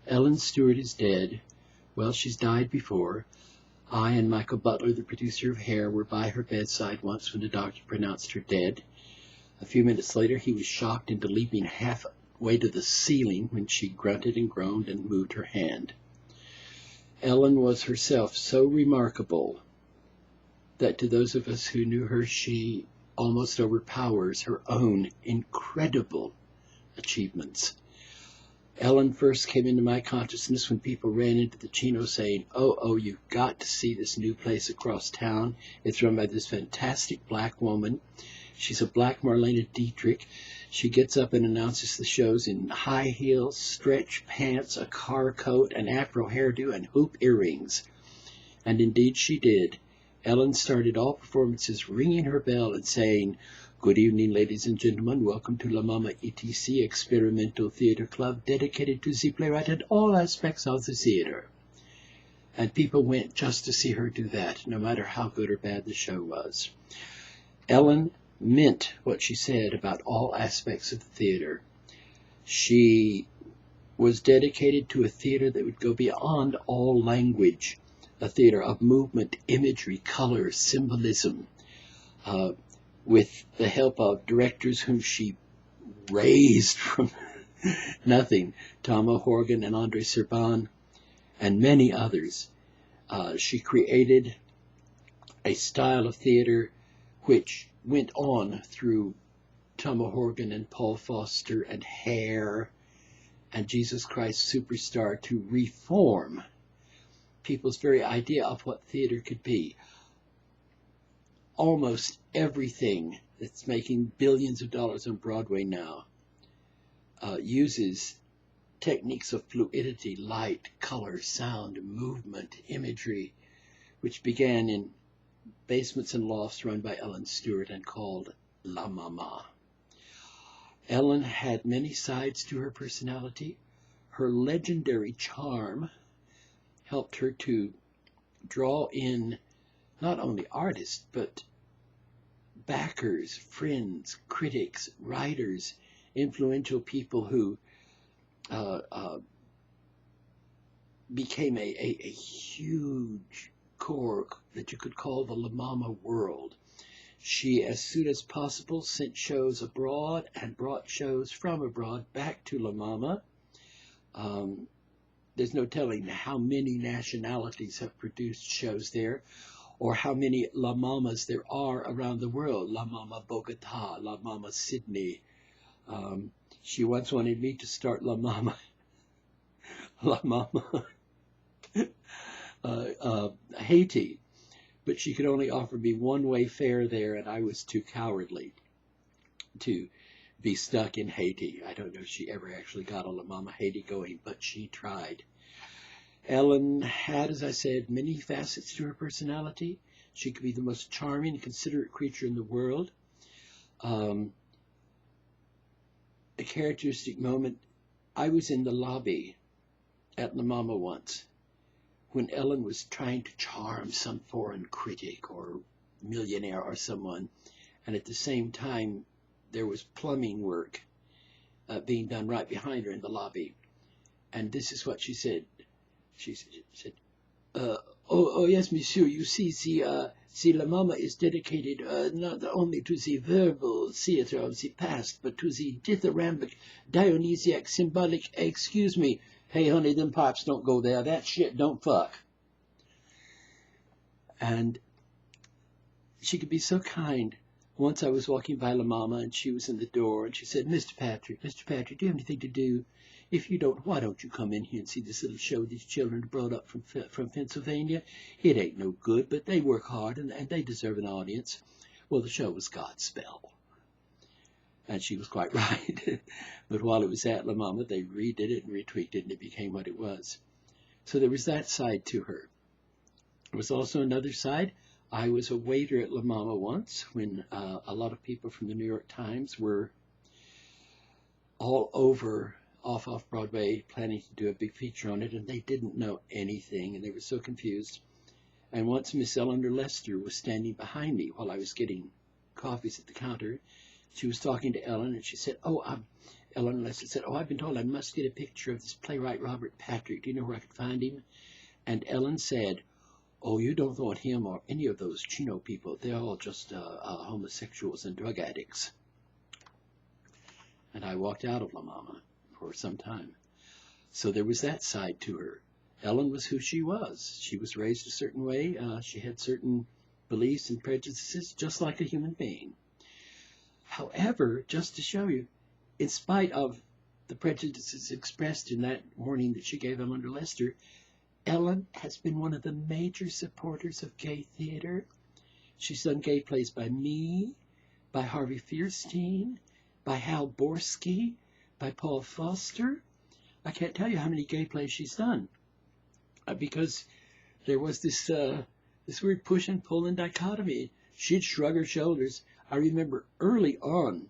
Ellen Stewart is dead. Well, she's died before. I and Michael Butler, the producer of Hair, were by her bedside once when the doctor pronounced her dead. A few minutes later, he was shocked into leaping halfway to the ceiling when she grunted and groaned and moved her hand. Ellen was herself so remarkable that to those of us who knew her, she almost overpowers her own incredible achievements. Ellen first came into my consciousness when people ran into the Chino saying, oh, you've got to see this new place across town. It's run by this fantastic black woman. She's a black Marlene Dietrich. She gets up and announces the shows in high heels, stretch pants, a car coat, an afro hairdo, and hoop earrings. And indeed she did. Ellen started all performances ringing her bell and saying, "Good evening, ladies and gentlemen. Welcome to La Mama ETC Experimental Theater Club, dedicated to the playwright and all aspects of the theater." And people went just to see her do that, no matter how good or bad the show was. Ellen meant what she said about all aspects of the theater. She was dedicated to a theater that would go beyond all language, a theater of movement, imagery, color, symbolism, with the help of directors whom she raised from nothing, Tama Horgan and Andre Serban, and many others. She created a style of theater which went on through Tama Horgan and Paul Foster and Hair and Jesus Christ Superstar to reform people's very idea of what theater could be. Almost everything that's making billions of dollars on Broadway now uses techniques of fluidity, light, color, sound, movement, imagery, which began in basements and lofts run by Ellen Stewart and called La Mama. Ellen had many sides to her personality. Her legendary charm helped her to draw in not only artists, but backers, friends, critics, writers, influential people who became a huge core that you could call the La Mama world. She, as soon as possible, sent shows abroad and brought shows from abroad back to La Mama. There's no telling how many nationalities have produced shows there, or how many La Mamas there are around the world. La Mama Bogota, La Mama Sydney. She once wanted me to start La Mama Haiti, but she could only offer me one-way fare there, and I was too cowardly to be stuck in Haiti. I don't know if she ever actually got a La Mama Haiti going, but she tried. Ellen had, as I said, many facets to her personality. She could be the most charming and considerate creature in the world. A characteristic moment, I was in the lobby at La Mama once when Ellen was trying to charm some foreign critic or millionaire or someone, and at the same time there was plumbing work being done right behind her in the lobby. And this is what she said. She said, oh yes, monsieur, you see, the La Mama is dedicated not only to the verbal theater of the past, but to the dithyrambic, Dionysiac, symbolic, excuse me, hey honey, them pipes don't go there, that shit don't fuck. And she could be so kind. Once I was walking by La Mama and she was in the door and she said, Mr. Patrick, do you have anything to do? If you don't, why don't you come in here and see this little show these children brought up from Pennsylvania? It ain't no good, but they work hard and they deserve an audience. Well, the show was Godspell. And she was quite right. But while it was at La Mama, they redid it and retweaked it, and it became what it was. So there was that side to her. There was also another side. I was a waiter at La Mama once when a lot of people from the New York Times were all over off Broadway planning to do a big feature on it, and they didn't know anything, and they were so confused. And once Miss Eleanor Lester was standing behind me while I was getting coffees at the counter. She was talking to Ellen, and she said, Ellen Lester said, "Oh, I've been told I must get a picture of this playwright Robert Patrick. Do you know where I could find him?" And Ellen said, "Oh, you don't want him or any of those Chino people. They're all just homosexuals and drug addicts." And I walked out of La Mama for some time. So there was that side to her. Ellen was who she was. She was raised a certain way. She had certain beliefs and prejudices, just like a human being. However, just to show you, in spite of the prejudices expressed in that warning that she gave Ellen Lester, Ellen has been one of the major supporters of gay theater. She's done gay plays by me, by Harvey Fierstein, by Hal Borsky, by Paul Foster. I can't tell you how many gay plays she's done. Because there was this weird push and pull and dichotomy. She'd shrug her shoulders. I remember early on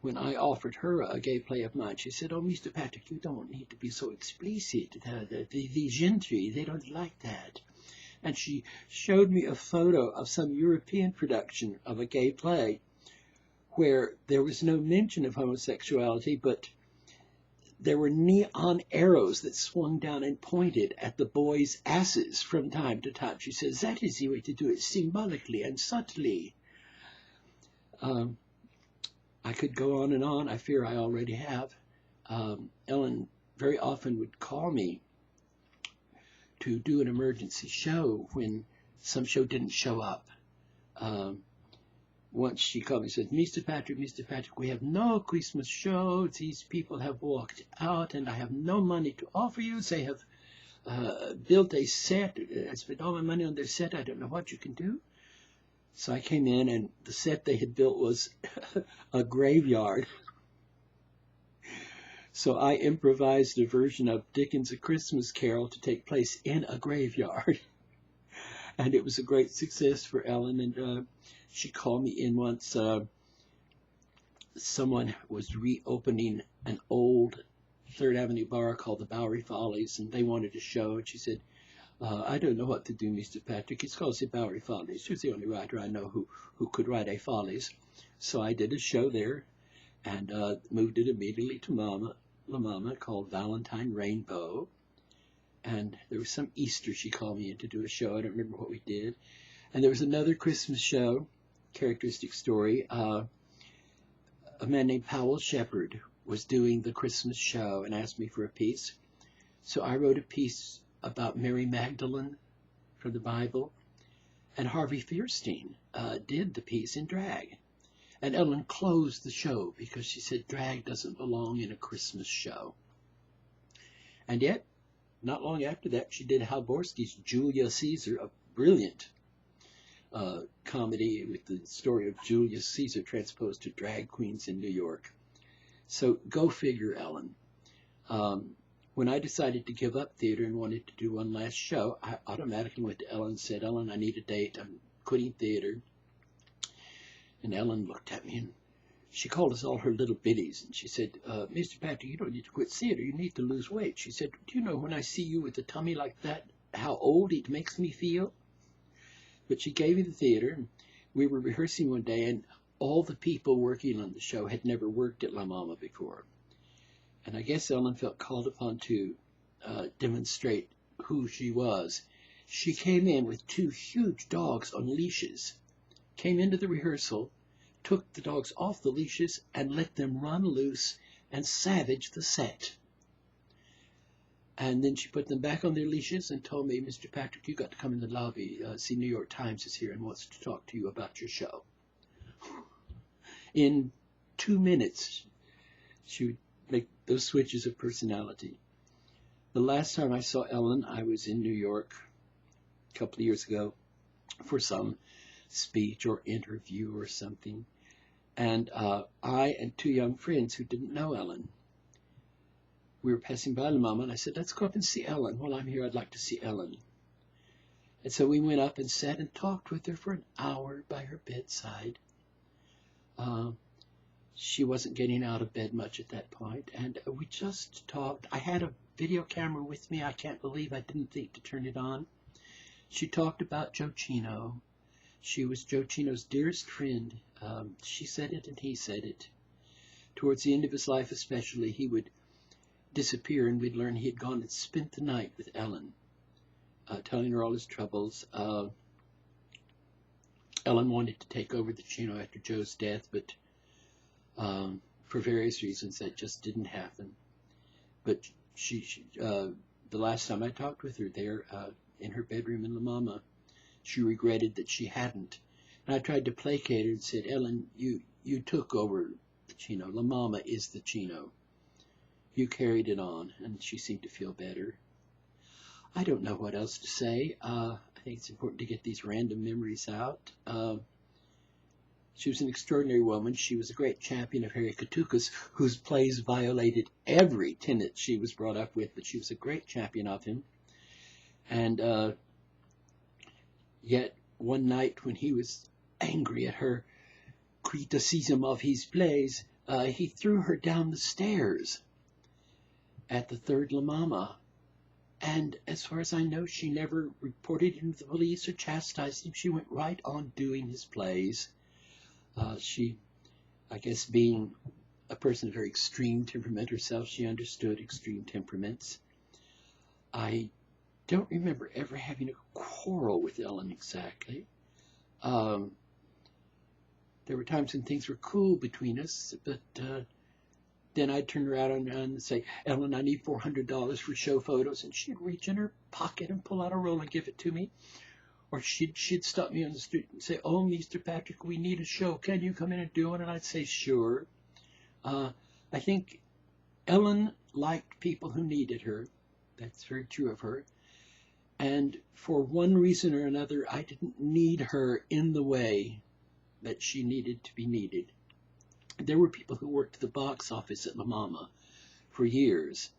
when I offered her a gay play of mine, she said, "Oh, Mr. Patrick, you don't need to be so explicit. The gentry, they don't like that." And she showed me a photo of some European production of a gay play where there was no mention of homosexuality, but there were neon arrows that swung down and pointed at the boys' asses from time to time. She says, "That is the way to do it, symbolically and subtly." I could go on and on. I fear I already have. Ellen very often would call me to do an emergency show when some show didn't show up. Once she called me and said, Mr. Patrick, we have no Christmas show. These people have walked out and I have no money to offer you. They have built a set. I spent all my money on their set. I don't know what you can do." So I came in, and the set they had built was a graveyard. So I improvised a version of Dickens' A Christmas Carol to take place in a graveyard. And it was a great success for Ellen. And she called me in once. Someone was reopening an old Third Avenue bar called the Bowery Follies, and they wanted a show. And she said, "I don't know what to do, Mr. Patrick. It's called the Bowery Follies." She was the only writer I know who could write a Follies. So I did a show there and moved it immediately to La Mama, called Valentine Rainbow. And there was some Easter she called me in to do a show. I don't remember what we did. And there was another Christmas show, characteristic story. A man named Powell Shepard was doing the Christmas show and asked me for a piece. So I wrote a piece about Mary Magdalene from the Bible, and Harvey Fierstein did the piece in drag. And Ellen closed the show because she said drag doesn't belong in a Christmas show. And yet, not long after that, she did Hal Borsky's Julius Caesar, a brilliant comedy with the story of Julius Caesar transposed to drag queens in New York. So go figure, Ellen. When I decided to give up theater and wanted to do one last show, I automatically went to Ellen and said, "Ellen, I need a date. I'm quitting theater." And Ellen looked at me and she called us all her little biddies. And she said, "Mr. Patrick, you don't need to quit theater. You need to lose weight." She said, "Do you know when I see you with a tummy like that, how old it makes me feel?" But she gave me the theater. And we were rehearsing one day, and all the people working on the show had never worked at La Mama before. And I guess Ellen felt called upon to demonstrate who she was. She came in with 2 huge dogs on leashes, came into the rehearsal, took the dogs off the leashes, and let them run loose and savage the set. And then she put them back on their leashes and told me, "Mr. Patrick, you got to come in the lobby. See, New York Times is here and wants to talk to you about your show." In 2 minutes, she would make those switches of personality. The last time I saw Ellen, I was in New York a couple of years ago for some speech or interview or something. And I and 2 young friends who didn't know Ellen, we were passing by La Mama, and I said, "Let's go up and see Ellen. While I'm here, I'd like to see Ellen." And so we went up and sat and talked with her for an hour by her bedside. She wasn't getting out of bed much at that point, and we just talked. I had a video camera with me. I can't believe I didn't think to turn it on. She talked about Joe Chino. She was Joe Chino's dearest friend. She said it and he said it. Towards the end of his life especially, he would disappear, and we'd learn he had gone and spent the night with Ellen, telling her all his troubles. Ellen wanted to take over the Chino after Joe's death, but for various reasons that just didn't happen. But the last time I talked with her there in her bedroom in La Mama, she regretted that she hadn't. And I tried to placate her and said, Ellen, you took over the Chino. La Mama is the Chino. You carried it on, and she seemed to feel better. I don't know what else to say. I think it's important to get these random memories out. She was an extraordinary woman. She was a great champion of Harry Katukas, whose plays violated every tenet she was brought up with, but she was a great champion of him. And yet, one night when he was angry at her criticism of his plays, he threw her down the stairs at the third La Mama. And as far as I know, she never reported him to the police or chastised him. She went right on doing his plays. She, I guess, being a person of very extreme temperament herself, she understood extreme temperaments. I don't remember ever having a quarrel with Ellen exactly. There were times when things were cool between us, but then I'd turn around and say, Ellen, I need $400 for show photos, and she'd reach in her pocket and pull out a roll and give it to me. Or she'd stop me on the street and say, oh, Mr. Patrick, we need a show. Can you come in and do it? And I'd say, sure. I think Ellen liked people who needed her. That's very true of her. And for one reason or another, I didn't need her in the way that she needed to be needed. There were people who worked at the box office at La Mama for years,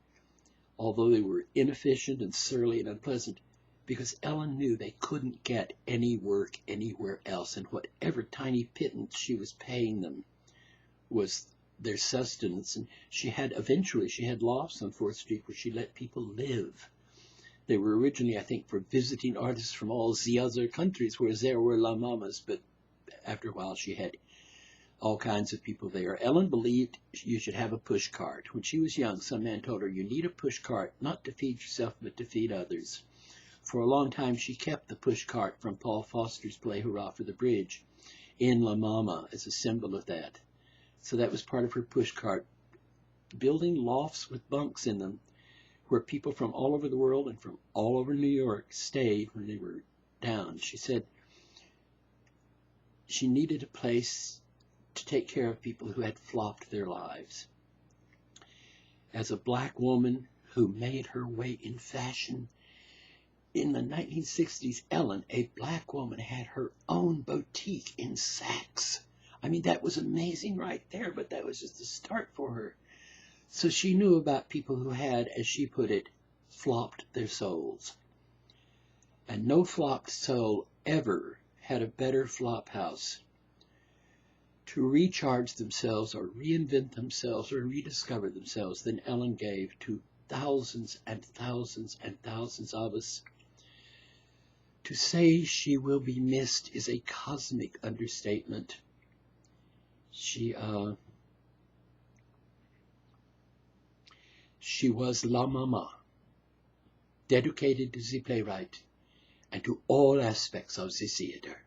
although they were inefficient and surly and unpleasant, because Ellen knew they couldn't get any work anywhere else, and whatever tiny pittance she was paying them was their sustenance. And eventually she had lofts on 4th Street where she let people live. They were originally, I think, for visiting artists from all the other countries where there were La Mamas, but after a while she had all kinds of people there. Ellen believed you should have a push cart. When she was young, some man told her, you need a push cart, not to feed yourself, but to feed others. For a long time, she kept the push cart from Paul Foster's play, Hurrah for the Bridge, in La Mama as a symbol of that. So that was part of her push cart, building lofts with bunks in them, where people from all over the world and from all over New York stayed when they were down. She said she needed a place to take care of people who had flopped their lives. As a black woman who made her way in fashion, in the 1960s, Ellen, a black woman, had her own boutique in Saks. I mean, that was amazing right there, but that was just the start for her. So she knew about people who had, as she put it, flopped their souls. And no flopped soul ever had a better flop house to recharge themselves or reinvent themselves or rediscover themselves than Ellen gave to thousands and thousands and thousands of us. To say she will be missed is a cosmic understatement. She was La Mama, dedicated to the playwright and to all aspects of the theater.